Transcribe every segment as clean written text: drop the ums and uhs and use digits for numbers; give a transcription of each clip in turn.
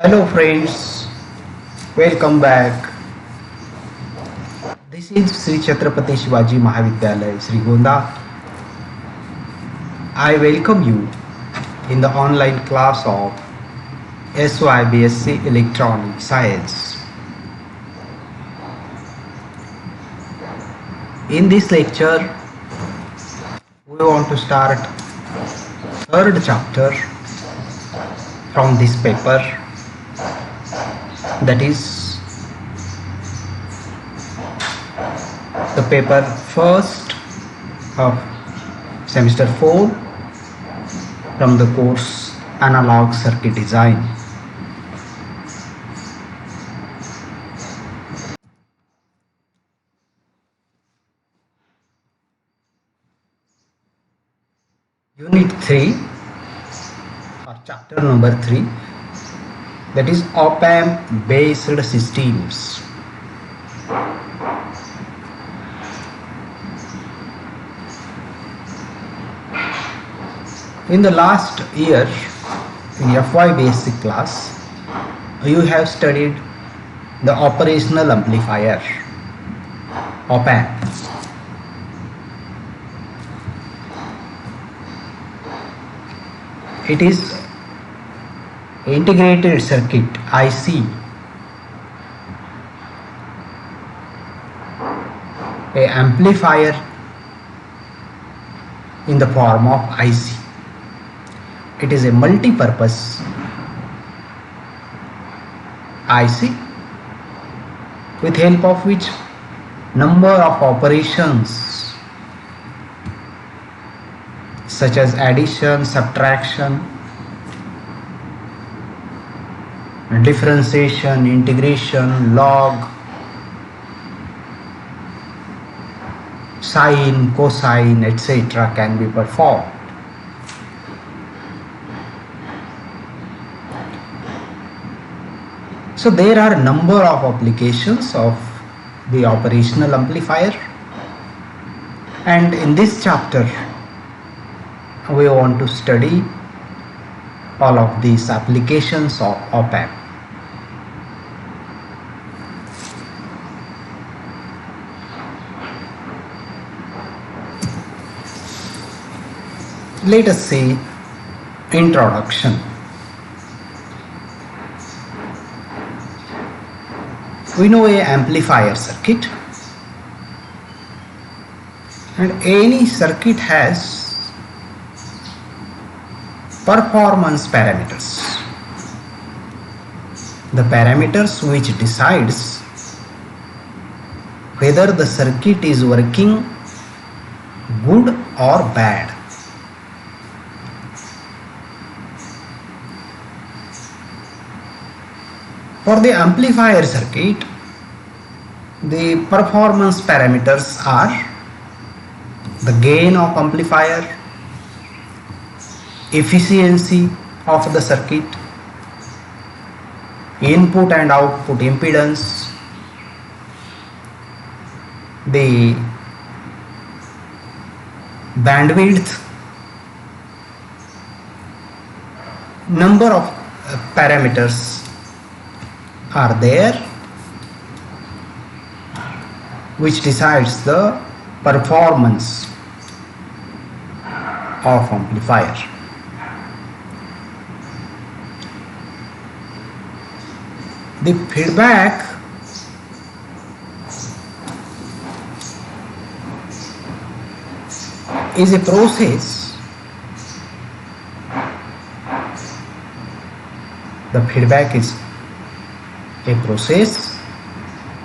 Hello friends, welcome back. This is Sri Chhatrapati Shivaji Mahavidyalaya, Srigonda. I welcome you in the online class of SYBSc Electronic Science. In this lecture, we want to start third chapter from this paper, that is the paper first of semester 4 from the course Analog Circuit Design. Unit 3 or chapter number 3, that is op-amp based systems. In the last year, in FY basic class, you have studied the operational amplifier, op-amp. It is integrated circuit IC, a amplifier in the form of IC. It is a multi-purpose IC with help of which number of operations such as addition, subtraction, differentiation, integration, log, sine, cosine, etc. can be performed. So there are a number of applications of the operational amplifier, and in this chapter we want to study all of these applications of op-amp. Let us see introduction. We know a amplifier circuit, and any circuit has performance parameters. The parameters which decides whether the circuit is working good or bad. For the amplifier circuit, the performance parameters are the gain of amplifier, efficiency of the circuit, input and output impedance, the bandwidth, number of parameters are there which decides the performance of amplifier. The feedback is a process. The feedback is a process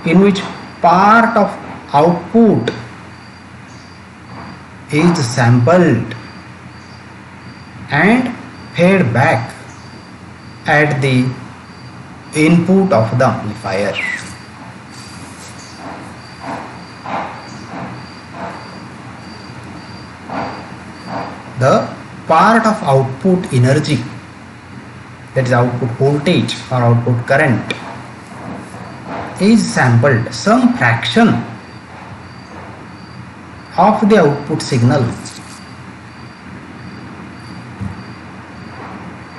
in which part of output is sampled and fed back at the input of the amplifier. The part of output energy, that is output voltage or output current, is sampled. Some fraction of the output signal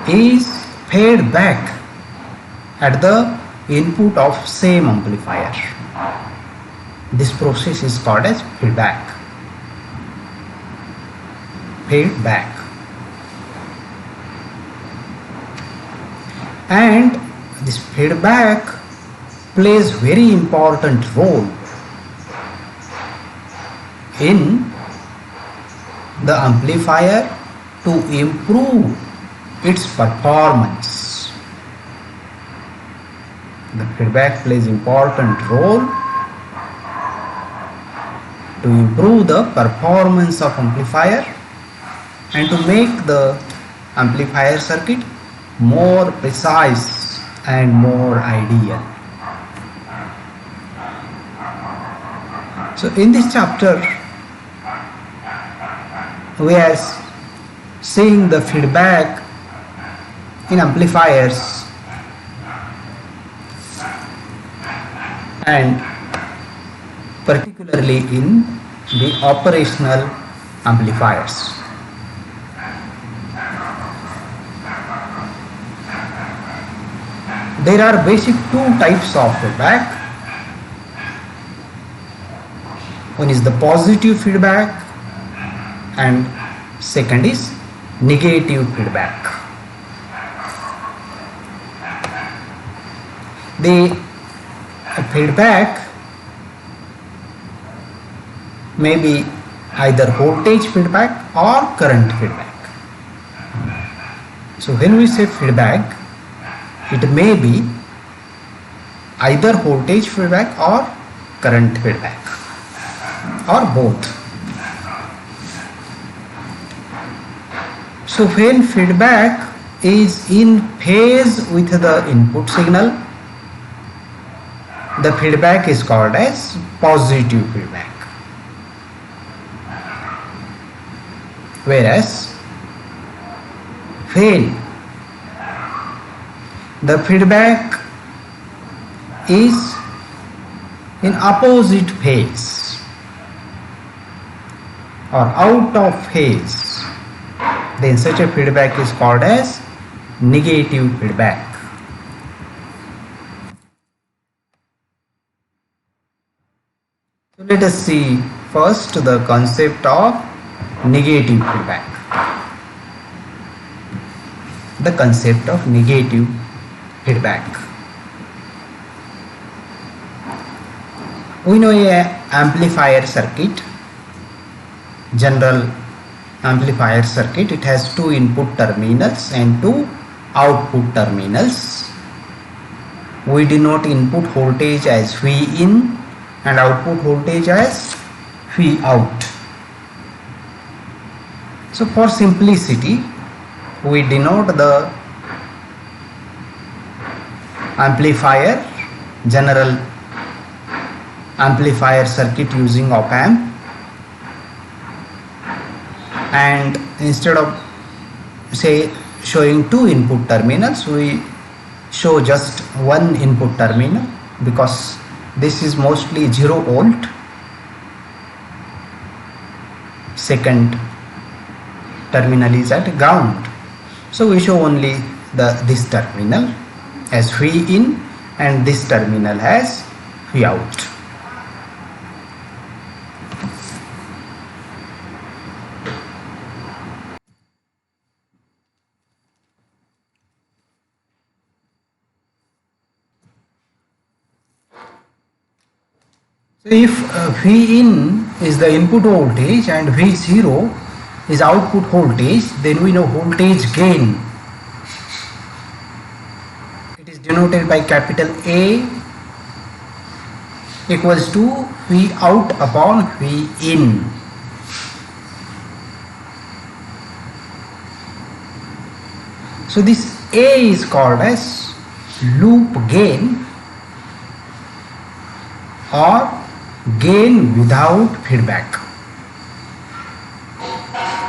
is fed back at the input of same amplifier. This process is called as feedback. Feedback. And this feedback plays very important role in the amplifier to improve its performance. The feedback plays important role to improve the performance of amplifier and to make the amplifier circuit more precise and more ideal. So in this chapter we are seeing the feedback in amplifiers and particularly in the operational amplifiers. There are basic two types of feedback. One is the positive feedback and second is negative feedback. The feedback may be either voltage feedback or current feedback. So when we say feedback, it may be either voltage feedback or current feedback or both. So when feedback is in phase with the input signal, the feedback is called as positive feedback. Whereas when the feedback is in opposite phase or out of phase, then such a feedback is called as negative feedback. So let us see first the concept of negative feedback. The concept of negative feedback. We know a amplifier circuit, general amplifier circuit. It has two input terminals and two output terminals. We denote input voltage as V in and output voltage as V out. So for simplicity, we denote the amplifier, general amplifier circuit using op amp, and instead of say showing two input terminals, we show just one input terminal because this is mostly 0 volt. Second terminal is at ground, so we show only this terminal as V in and this terminal as V out. So if V in is the input voltage and V0 is output voltage, then we know voltage gain. It is denoted by capital A equals to V out upon V in. So this A is called as loop gain or gain without feedback,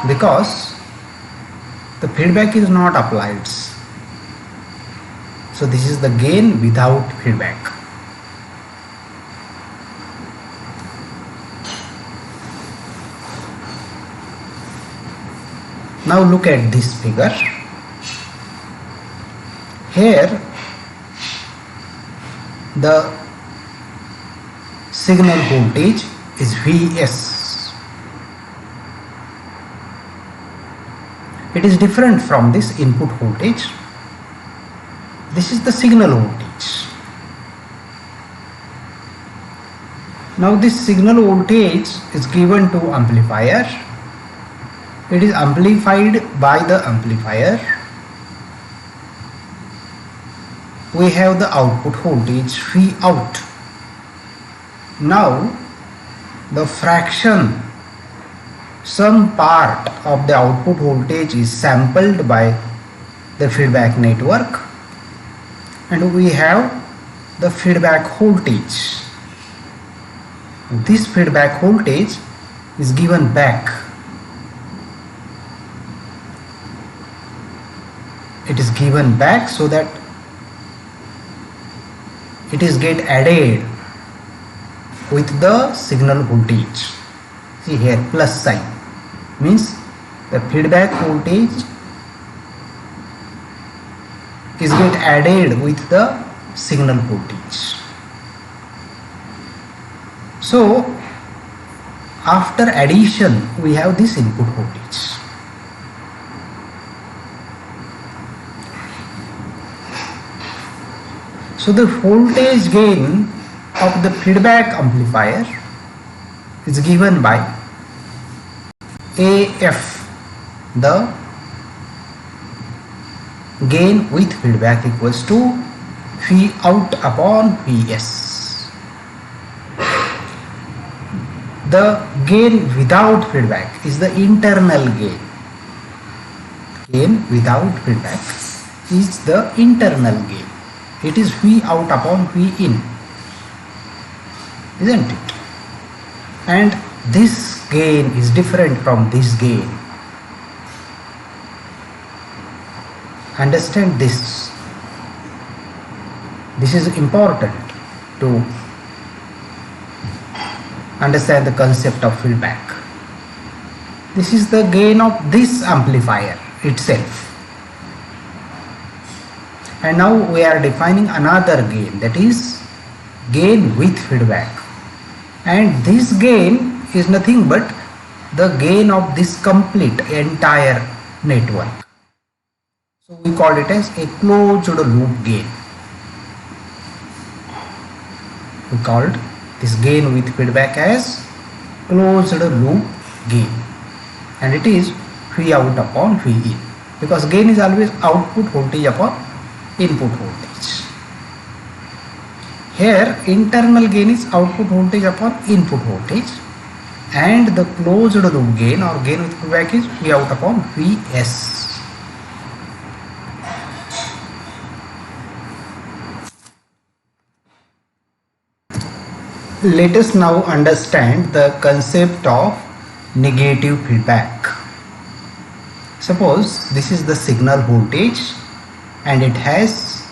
because the feedback is not applied. So this is the gain without feedback. Now look at this figure. Here the signal voltage is Vs. It is different from this input voltage. This is the signal voltage. Now this signal voltage is given to amplifier. It is amplified by the amplifier. We have the output voltage V out. Now the fraction, some part of the output voltage is sampled by the feedback network, and we have the feedback voltage. This feedback voltage is given back. It is given back so that it is get added with the signal voltage. See here, plus sign means the feedback voltage is get added with the signal voltage. So after addition we have this input voltage. So the voltage gain of the feedback amplifier is given by AF, the gain with feedback equals to V out upon Vs. The gain without feedback is the internal gain. Gain without feedback is the internal gain. It is V out upon V in, isn't it? And this gain is different from this gain. Understand this. This is important to understand the concept of feedback. This is the gain of this amplifier itself. And now we are defining another gain, that is gain with feedback. And this gain is nothing but the gain of this complete entire network. So we call it as a closed loop gain. We called this gain with feedback as closed loop gain, and it is V out upon V in, because gain is always output voltage upon input voltage. Here internal gain is output voltage upon input voltage, and the closed loop gain or gain with feedback is V out upon Vs. Let us now understand the concept of negative feedback. Suppose this is the signal voltage and it has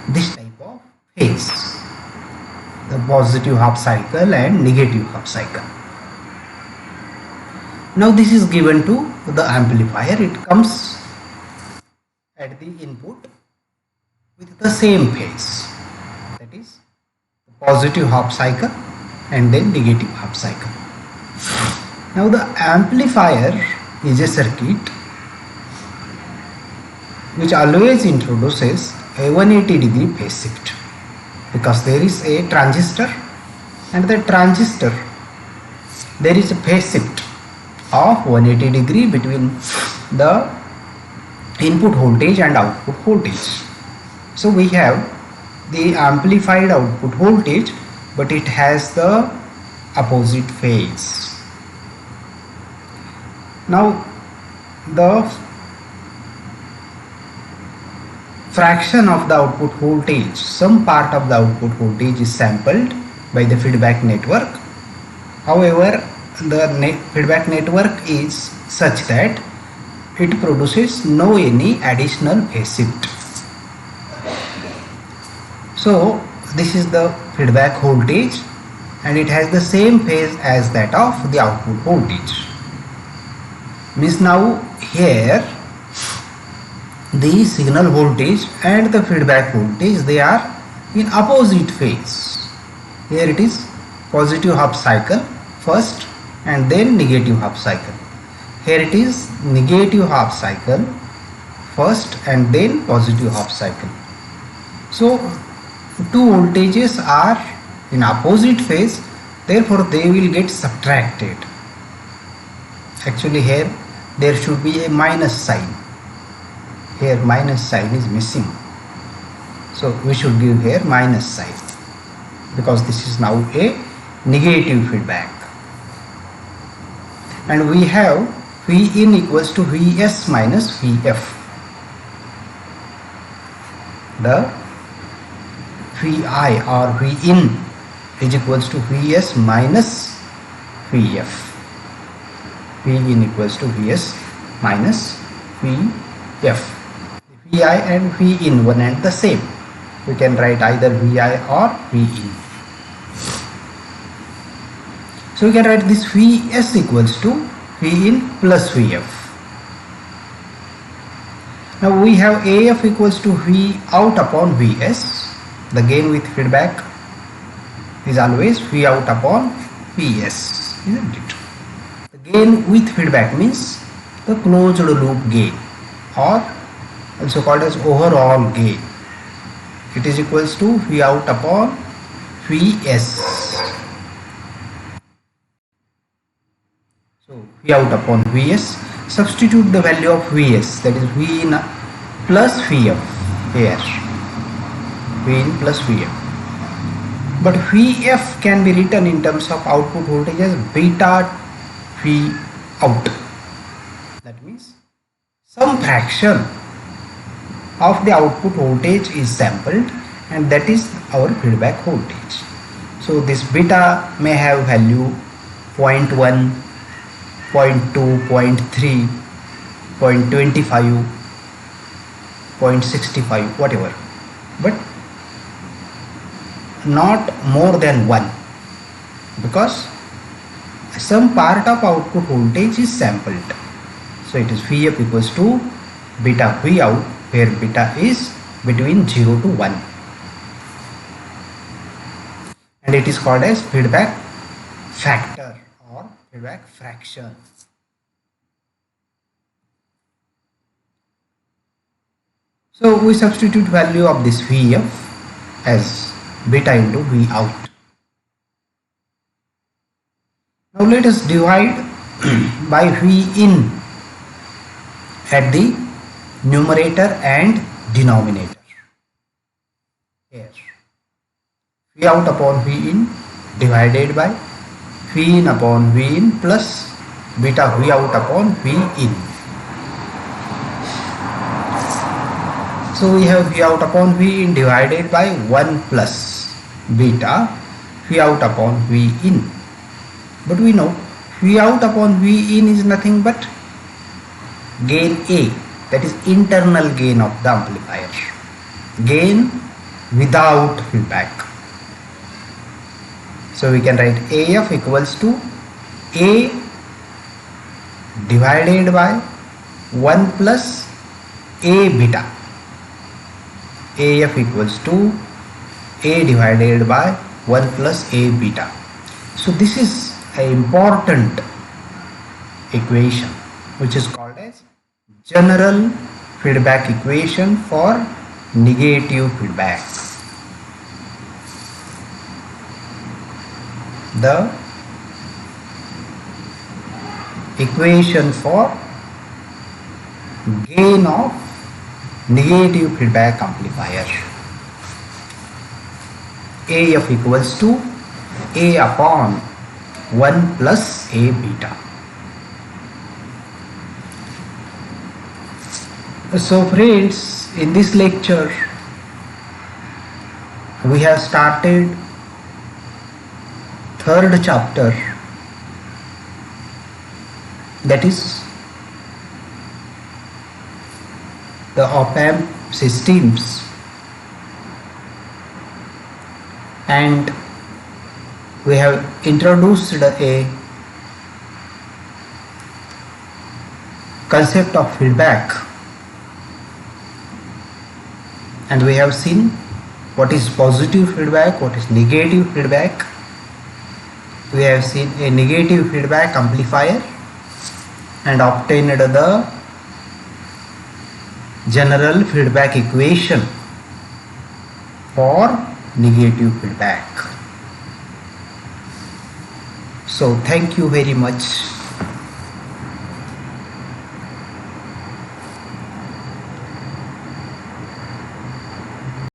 this type of phase, the positive half cycle and negative half cycle. Now this is given to the amplifier. It comes at the input with the same phase, that is the positive half cycle and then negative half cycle. Now the amplifier is a circuit which always introduces a 180-degree phase shift, because there is a transistor, and the transistor there is a phase shift of 180 degree between the input voltage and output voltage. So we have the amplified output voltage, but it has the opposite phase. Now the fraction of the output voltage, some part of the output voltage is sampled by the feedback network. However, the feedback network is such that it produces no any additional phase shift. So this is the feedback voltage, and it has the same phase as that of the output voltage. Means now here the signal voltage and the feedback voltage, they are in opposite phase. Here it is positive half cycle first and then negative half cycle. Here it is negative half cycle first and then positive half cycle. So two voltages are in opposite phase, therefore they will get subtracted. Actually here there should be a minus sign. Here minus sign is missing. So we should give here minus sign because this is now a negative feedback. And we have V in equals to Vs minus Vf. The Vi or V in is equals to Vs minus Vf. V in equals to Vs minus Vf. Vi and V in one and the same. We can write either Vi or V in. So we can write this Vs equals to V in plus Vf. Now we have AF equals to V out upon Vs. The gain with feedback is always V out upon Vs, isn't it? The gain with feedback means the closed loop gain, or also called as overall gain. It is equals to V out upon Vs. So V out upon Vs, substitute the value of Vs, that is V in plus Vf here, V in plus Vf. But Vf can be written in terms of output voltage as beta V out. That means some fraction of the output voltage is sampled and that is our feedback voltage. So this beta may have value 0.1, 0.2, 0.3, 0.25, 0.65, whatever, but not more than 1, because some part of output voltage is sampled. So it is Vf equals to beta V out, where beta is between 0 to 1, and it is called as feedback factor or feedback fraction. So we substitute value of this Vf as beta into V out. Now let us divide by V in at the numerator and denominator. Here V out upon V in divided by V in upon V in plus beta V out upon V in. So we have V out upon V in divided by 1 plus beta V out upon V in. But we know V out upon V in is nothing but gain A, that is internal gain of the amplifier, gain without feedback. So we can write AF equals to A divided by 1 plus A beta. AF equals to A divided by 1 plus A beta. So this is an important equation which is called as general feedback equation for negative feedback. The equation for gain of negative feedback amplifier. AF equals to A upon 1 plus A beta. So friends, in this lecture we have started third chapter, that is the op-amp systems, and we have introduced a concept of feedback, and we have seen what is positive feedback, what is negative feedback. We have seen a negative feedback amplifier and obtained the general feedback equation for negative feedback. So thank you very much.